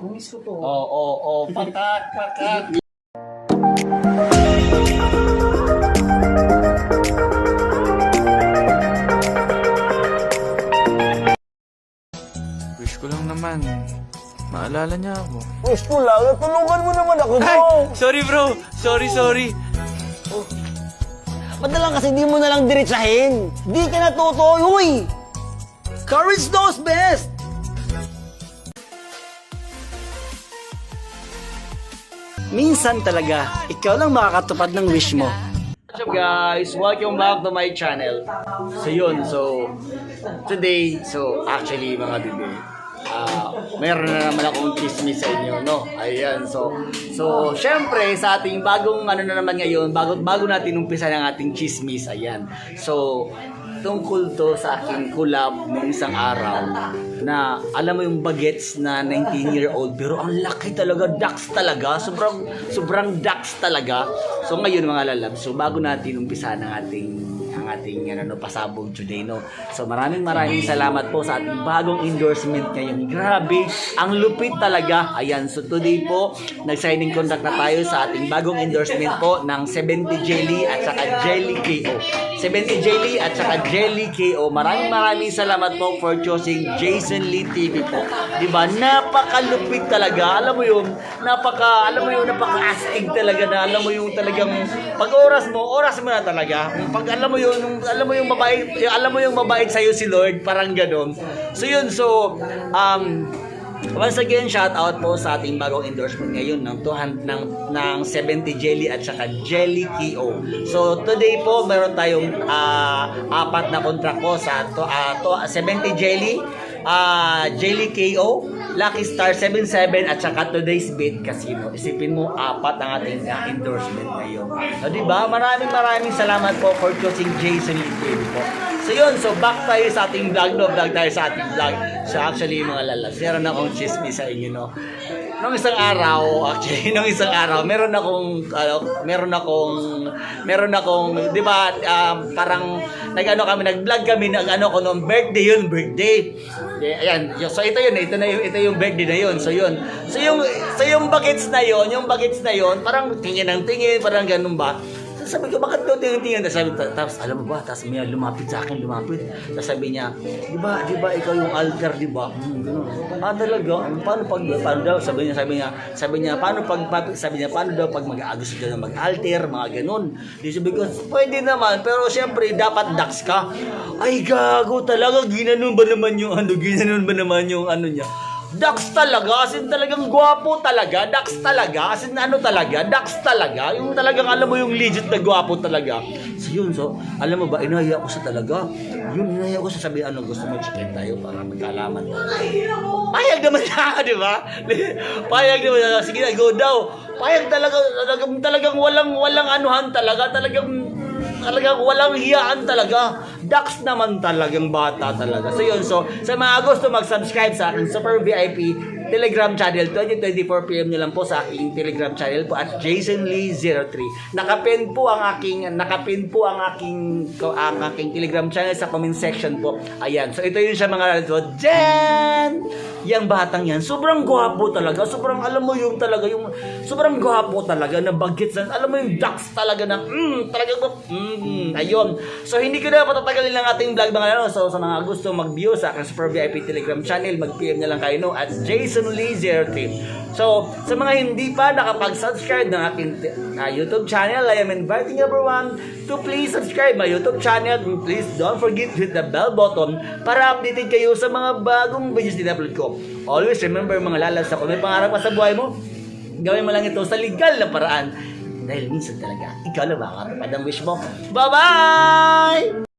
Miss ko to. Pakat. Wish ko lang naman, maalala niya ako. Wish ko lang, tulungan mo naman ako, bro. Ay! Sorry bro! Sorry. Ba't na lang kasi di mo na lang diretsahin? Di ka natuto, huy! Courage knows best! Minsan talaga, ikaw lang makakatupad ng wish mo. What's up guys? Welcome back to my channel. So today, actually mga bibi, meron na naman akong chismis sa inyo, no? Ayan, so syempre sa ating bagong ano na naman ngayon, bago natin umpisa ng ating chismis, ayan. So, tungkol to sa aking collab nung isang araw na alam mo yung bagets na 19-year-old pero ang laki talaga, ducks talaga, sobrang ducks talaga. So ngayon mga lalab, so bago natin umpisa ng ating pasabog today, no. So maraming salamat po sa ating bagong endorsement ngayon. Grabe, ang lupit talaga. Ayan, so today po nag-signing contract na tayo sa ating bagong endorsement po ng 70 Jelly at saka Jelly KO. 70 Jelly at saka Jelly KO. Maraming salamat po for choosing Jason Lee TV po. Diba? Napakalupit talaga. Alam mo yung napaka-astig talaga na alam mo yung talagang pag oras mo na talaga. Pag alam mo yung mabait sa'yo si Lord, parang gano'n. So yun, once again, shout out po sa ating bagong endorsement ngayon ng 70 Jelly at saka Jelly KO. So today po meron tayong apat na contract po sa 70 Jelly, Jelly KO, Lucky Star 77 at saka Today's Bet Casino. Isipin mo, apat ang ating endorsement ngayon. So diba, maraming salamat po for choosing Jason Lee TV po. So yun, back tayo sa ating vlog, no? So actually mga lalas, meron akong chismis sa inyo, no? Nung isang araw, meron akong, di ba, parang nag-vlog kami, noong birthday. Ayan, so ito yung birthday na yun. So yung bagets na yun, parang tingin, parang ganun ba? Sabi ko, bakit daw tingin? Tapos alam mo ba, tapos may lumapit sa akin. Tapos sabi niya, di ba ikaw yung alter, di ba? Talaga? Paano daw? Sabi niya, paano daw pag mag-aagos ka na mag-alter, mga ganun. Di sabi ko, pwede naman, pero syempre, dapat ducks ka. Ay, gago talaga, ginanon ba naman yung ano niya? Ducks talaga, as in talagang gwapo talaga, ducks talaga, as in ducks talaga, yung talagang alam mo yung legit na gwapo talaga. So yun, alam mo ba, inaya ko sa talaga, sabi, gusto mo chicken tayo para magkalaman. Payag naman siya, di ba? Payag naman siya, sige na, go daw. Payag talagang walang anuhan talaga, talagang walang hiyaan talaga. Ducks naman talagang bata talaga. So yun, sa mga gusto mag-subscribe sa aking Super VIP Telegram channel, 20:24 PM nyo lang po sa aking Telegram channel po at Jason Lee 03. Nakapin po ang aking Telegram channel sa comment section po. Ayan. So ito yun siya mga so, Jen! Yang batang yan, sobrang gwapo talaga. Sobrang alam mo yung talaga yung sobrang gwapo talaga na bagets na alam mo yung ducks talaga na ayun. So hindi ko na patatagalin ang ating vlog mga so sa mga gusto mag-view sa aking Super VIP Telegram channel, mag-PM na lang kayo no at Jason Lee 03. So sa mga hindi pa nakapag-subscribe ng aking YouTube channel, I am inviting everyone to please subscribe my YouTube channel and please don't forget to hit the bell button para updated kayo sa mga bagong videos na upload ko. Always remember mga lalas, kung may pangarap ka sa buhay mo, gawin mo lang ito sa legal na paraan. Dahil minsan talaga, ikaw na makakatupad ang wish mo. Bye-bye!